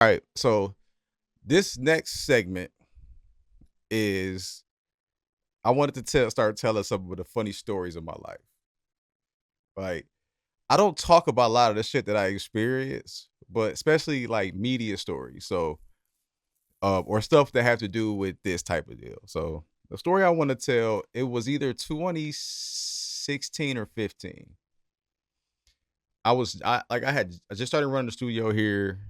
All right, so this next segment is I wanted to start telling some of the funny stories of my life. Like, I don't talk about a lot of the shit that I experience, but especially like media stories. So, or stuff that have to do with this type of deal. So, the story I want to tell, it was either 2016 or 15. I just started running the studio here.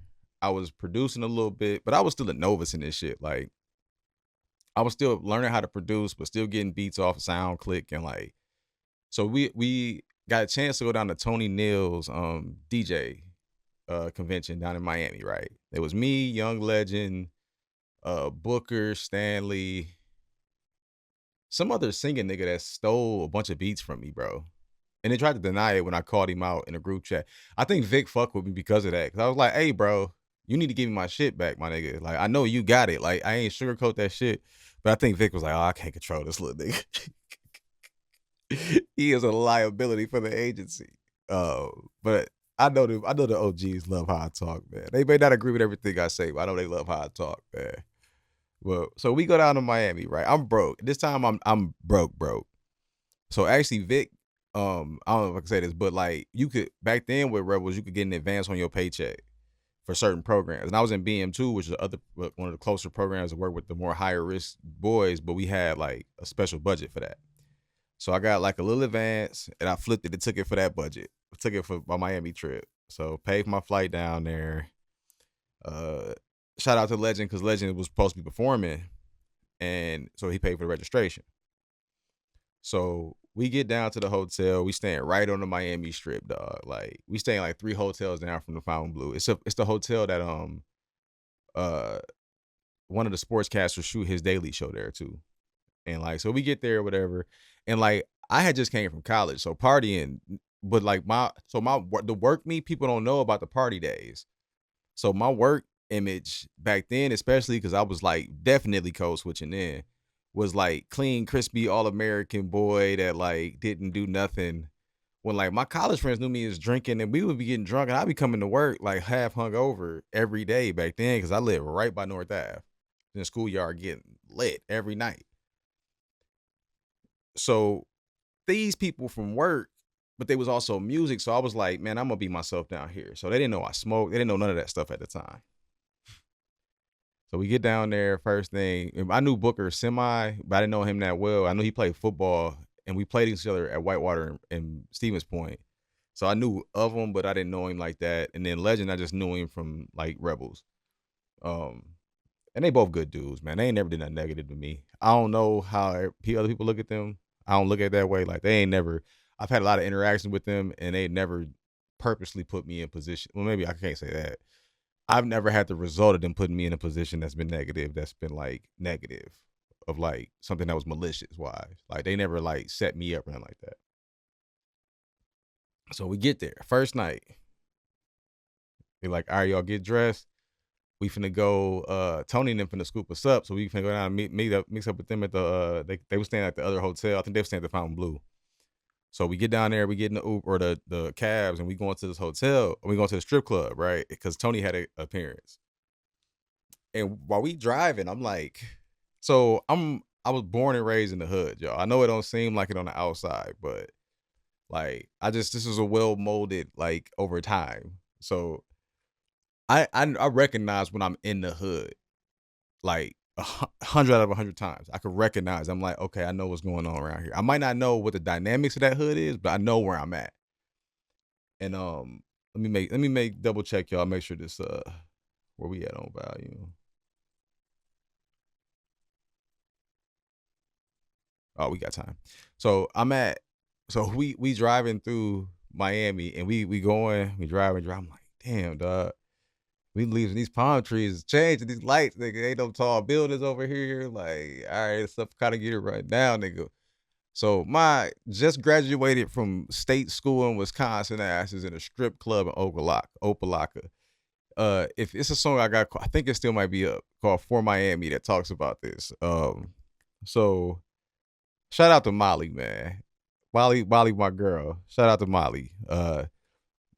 I was producing a little bit, but I was still a novice in this shit. Like, I was still learning how to produce, but still getting beats off SoundClick and like. So we got a chance to go down to Tony Neal's DJ convention down in Miami, right? It was me, Young Legend, Booker, Stanley, some other singing nigga that stole a bunch of beats from me, bro. And they tried to deny it when I called him out in a group chat. I think Vic fucked with me because of that. Cause I was like, hey, bro, you need to give me my shit back, my nigga. Like, I know you got it. Like, I ain't sugarcoat that shit. But I think Vic was like, oh, I can't control this little nigga. He is a liability for the agency. Uh, but I know the OGs love how I talk, man. They may not agree with everything I say, but I know they love how I talk, man. Well, so we go down to Miami, right? I'm broke. This time I'm broke. So actually, Vic, I don't know if I can say this, but like you could back then with Rebels, you could get an advance on your paycheck for certain programs. And I was in BM2, which is the other one of the closer programs to work with the more higher risk boys, but we had like a special budget for that. So I got like a little advance and I flipped it and took it for that budget. I took it for my Miami trip. So paid for my flight down there. Uh Shout out to Legend because Legend was supposed to be performing. And so he paid for the registration. So we get down to the hotel. We staying right on the Miami Strip, dog. Like we staying like 3 hotels down from the Fountain Blue. It's the hotel that uh one of the sportscasters shoot his daily show there too. And like so we get there, whatever. And like I had just came from college, so partying, but like the work me people don't know about the party days. So my work image back then, especially because I was like definitely code switching in, was like clean, crispy, all American boy that like didn't do nothing. When like my college friends knew me as drinking and we would be getting drunk and I'd be coming to work like half hungover every day back then because I lived right by North Ave in the schoolyard getting lit every night. So these people from work, but they was also music. So I was like, man, I'm gonna be myself down here. So they didn't know I smoked. They didn't know none of that stuff at the time. So we get down there first thing. I knew Booker semi, but I didn't know him that well. I knew he played football, and we played each other at Whitewater and Stevens Point. So I knew of him, but I didn't know him like that. And then Legend, I just knew him from like Rebels. Um, and they both good dudes, man. They ain't never did nothing negative to me. I don't know how other people look at them. I don't look at it that way. Like they ain't never. I've had a lot of interaction with them, and they never purposely put me in position. Well, maybe I can't say that. I've never had the result of them putting me in a position that's been negative. That's been like negative of like something that was malicious wise. Like they never like set me up or anything like that. So we get there first night. They're like, all right, y'all get dressed. We finna go. Tony and them finna scoop us up, so we finna go down and mix up with them at the. They were staying at the other hotel. I think they were staying at the Fountain Blue. So we get down there, we get in the Uber or the cabs, and we go into this hotel. And we go to the strip club, right? Because Tony had an appearance. And while we driving, I'm like, I was born and raised in the hood, y'all. I know it don't seem like it on the outside, but like this is a well molded like over time. So I recognize when I'm in the hood, like 100 out of 100 times. I could recognize. I'm like, okay, I know what's going on around here. I might not know what the dynamics of that hood is, but I know where I'm at. And let me make double check y'all. Make sure this where we at on value. Oh, we got time. So we driving through Miami and we driving. I'm like, damn, dog. We leaving these palm trees changing these lights, nigga. Ain't no tall buildings over here. Like, all right, stuff kind of get it right now, nigga. So my just graduated from state school in Wisconsin ass is in a strip club in Opelika. If it's a song I think it still might be up called For Miami that talks about this. So shout out to Molly, man. Molly, my girl. Shout out to Molly.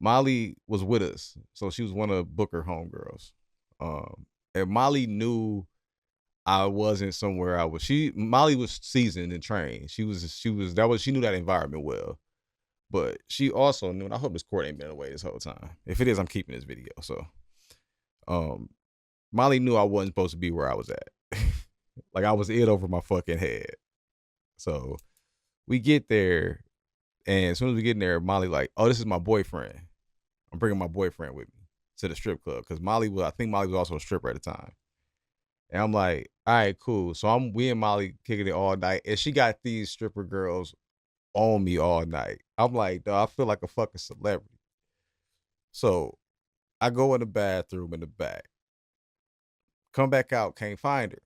Molly was with us, so she was one of Booker homegirls. And Molly knew I wasn't somewhere I was. Molly was seasoned and trained. She knew that environment well. But she also knew, and I hope this cord ain't been away this whole time. If it is, I'm keeping this video. So um Molly knew I wasn't supposed to be where I was at. Like I was in over my fucking head. So we get there, and as soon as we get in there, Molly like, "Oh, this is my boyfriend. I'm bringing my boyfriend with me to the strip club." Because I think Molly was also a stripper at the time. And I'm like, "All right, cool." So we and Molly kicking it all night, and she got these stripper girls on me all night. I'm like, "Dog, I feel like a fucking celebrity." So I go in the bathroom in the back, come back out, can't find her.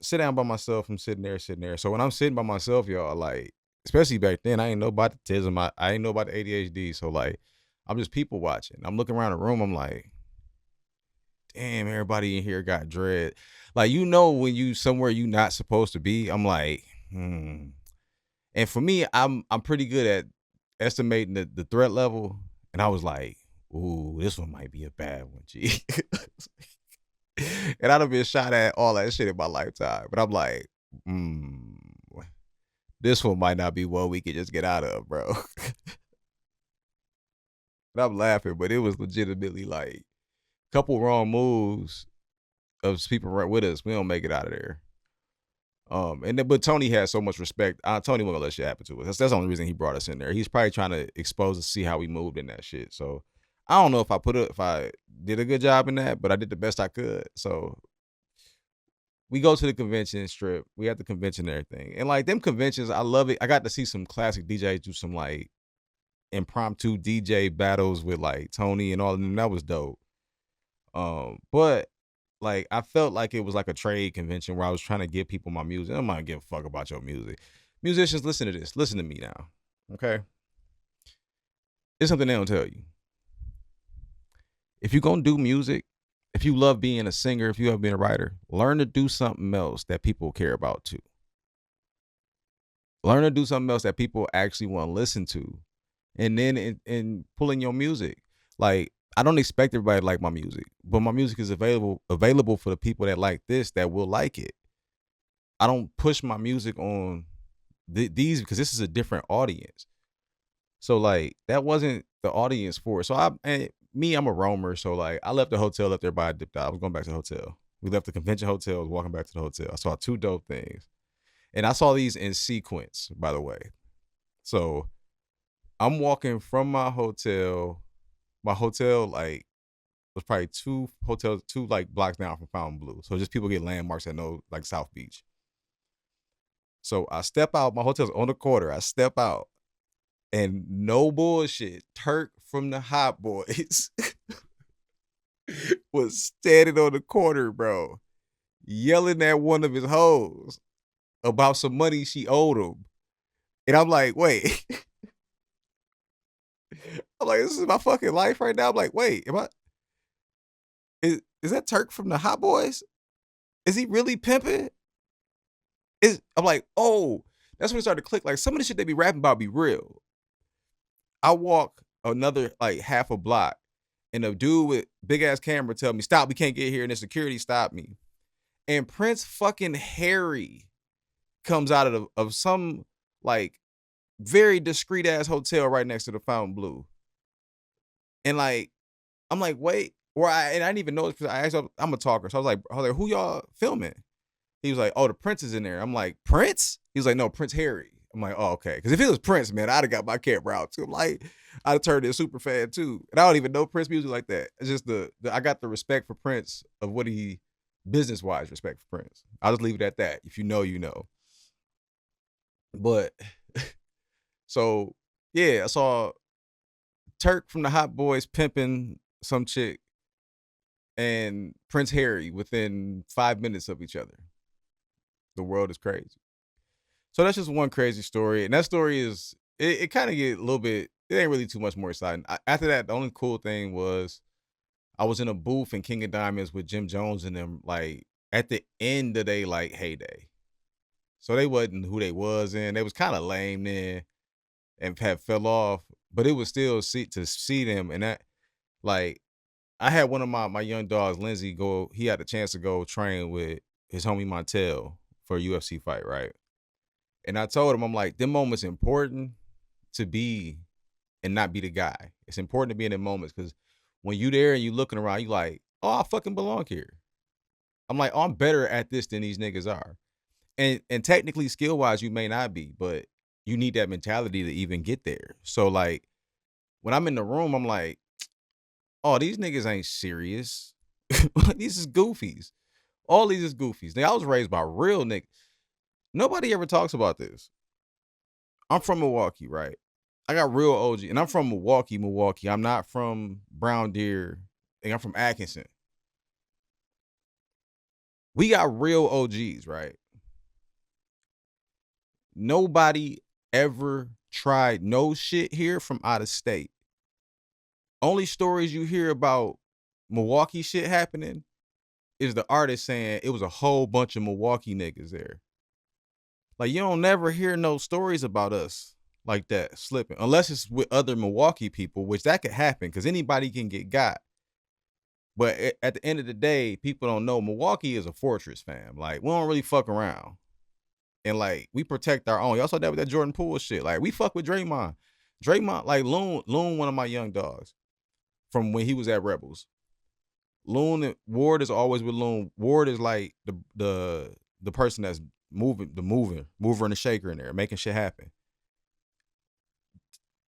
Sit down by myself. I'm sitting there. So when I'm sitting by myself, y'all, like, especially back then, I ain't know about the tism. I ain't know about the ADHD. So like, I'm just people watching. I'm looking around the room. I'm like, damn, everybody in here got dread. Like, when you somewhere you not supposed to be. I'm like, And for me, I'm pretty good at estimating the threat level. And I was like, ooh, this one might be a bad one, G. And I'd have been shot at all that shit in my lifetime. But I'm like, this one might not be one we could just get out of, bro. And I'm laughing, but it was legitimately like a couple wrong moves of people right with us. We don't make it out of there. But Tony had so much respect. Tony wasn't gonna let shit happen to us. That's the only reason he brought us in there. He's probably trying to expose us, see how we moved in that shit. So I don't know if I did a good job in that, but I did the best I could. So we go to the convention strip. We had the convention and everything. And like them conventions, I love it. I got to see some classic DJs do some like impromptu DJ battles with like Tony and all of them. That was dope. But like I felt like it was like a trade convention where I was trying to give people my music. I'm not give a fuck about your music. Musicians, listen to this. Listen to me now. Okay? It's something they don't tell you. If you're gonna do music, if you love being a singer, if you love being a writer, learn to do something else that people care about too. Learn to do something else that people actually want to listen to. And then in pulling your music. Like, I don't expect everybody to like my music, but my music is available for the people that like this, that will like it. I don't push my music on these because this is a different audience. So like that wasn't the audience for it. So I'm a roamer. So like I left the hotel, left everybody dipped out. I was going back to the hotel. We left the convention hotel, was walking back to the hotel. I saw two dope things. And I saw these in sequence, by the way. So I'm walking from my hotel. My hotel like was probably two like blocks down from Fontainebleau. So just people get landmarks that know like South Beach. So I step out. My hotel's on the corner. I step out, and no bullshit, Turk from the Hot Boys was standing on the corner, bro, yelling at one of his hoes about some money she owed him. And I'm like, wait. I'm like, this is my fucking life right now. I'm like, wait, is that Turk from the Hot Boys? Is he really pimping? I'm like, oh, that's when it started to click. Like, some of the shit they be rapping about be real. I walk another like half a block, and a dude with big ass camera tell me, stop, we can't get here, and the security stopped me. And Prince fucking Harry comes out of some like very discreet ass hotel right next to the Fontainebleau. And like, I'm like, wait, I didn't even know. I asked, I'm a talker, so I was like, who y'all filming? He was like, oh, the Prince is in there. I'm like, Prince? He was like, no, Prince Harry. I'm like, oh, okay. Because if it was Prince, man, I'd have got my camera out too. I'm like, I'd have turned into a super fan too. And I don't even know Prince music like that. It's just I got the respect for Prince of what he, business wise, respect for Prince. I'll just leave it at that. If you know, you know. But so yeah, I saw Turk from the Hot Boys pimping some chick and Prince Harry within 5 minutes of each other. The world is crazy. So that's just one crazy story. And that story is, it kind of get a little bit, it ain't really too much more exciting. After that, the only cool thing was I was in a booth in King of Diamonds with Jim Jones and them, like, at the end of they, like, heyday. So they wasn't who they was in. They was kind of lame then and had fell off. But it was still to see them. And that, like, I had one of my young dogs, Lindsay, go. He had a chance to go train with his homie Montel for a UFC fight, right? And I told him, I'm like, them moments important to be and not be the guy. It's important to be in them moments because when you there and you looking around, you like, oh, I fucking belong here. I'm like, oh, I'm better at this than these niggas are. And technically, skill wise, you may not be, but you need that mentality to even get there. So like when I'm in the room, I'm like, oh, these niggas ain't serious. These is goofies. All these is goofies. Now, I was raised by real niggas. Nobody ever talks about this. I'm from Milwaukee, right? I got real OG, and I'm from Milwaukee, Milwaukee. I'm not from Brown Deer, and I'm from Atkinson. We got real OGs, right? Nobody ever tried no shit here from out of state. Only stories you hear about Milwaukee shit happening is the artist saying it was a whole bunch of Milwaukee niggas there. Like you don't never hear no stories about us like that slipping, unless it's with other Milwaukee people, which that could happen because anybody can get got. But at the end of the day, people don't know Milwaukee is a fortress, fam. Like we don't really fuck around, and like we protect our own. Y'all saw that with that Jordan Poole shit. Like we fuck with Draymond. Draymond, like Loon, one of my young dogs from when he was at Rebels. Loon Ward is always with Loon. Ward is like the person that's moving, the mover and the shaker in there, making shit happen.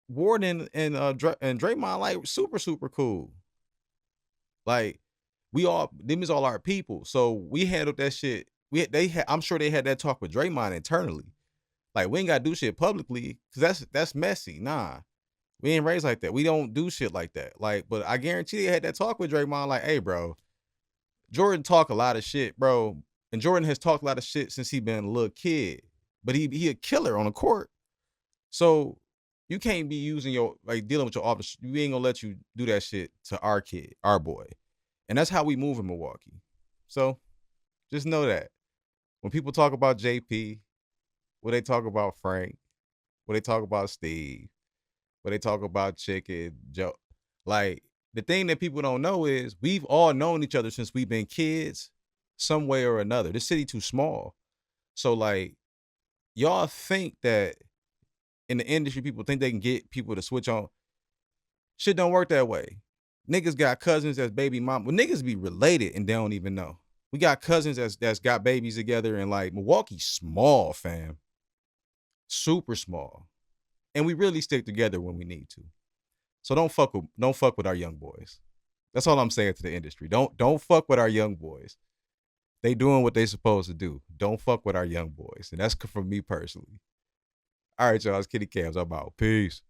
Ward and Draymond like super cool. Like them is all our people. So we handled that shit. I'm sure they had that talk with Draymond internally. Like we ain't gotta do shit publicly because that's messy. Nah, we ain't raised like that. We don't do shit like that. Like, but I guarantee they had that talk with Draymond. Like, hey, bro, Jordan talk a lot of shit, bro, and Jordan has talked a lot of shit since he been a little kid. But he a killer on the court. So you can't be using your like dealing with your office. We ain't gonna let you do that shit to our kid, our boy. And that's how we move in Milwaukee. So just know that when people talk about JP, when they talk about Frank, when they talk about Steve, when they talk about Chicken, Joe, like the thing that people don't know is we've all known each other since we've been kids, some way or another. This city too small. So like y'all think that in the industry, people think they can get people to switch on. Shit don't work that way. Niggas got cousins that's baby mom. Well, niggas be related and they don't even know. We got cousins that's got babies together, and like Milwaukee's small, fam. Super small. And we really stick together when we need to. So don't fuck with our young boys. That's all I'm saying to the industry. Don't fuck with our young boys. They doing what they supposed to do. Don't fuck with our young boys. And that's from me personally. All right, y'all. It's Kitty Cams. I'm out. Peace.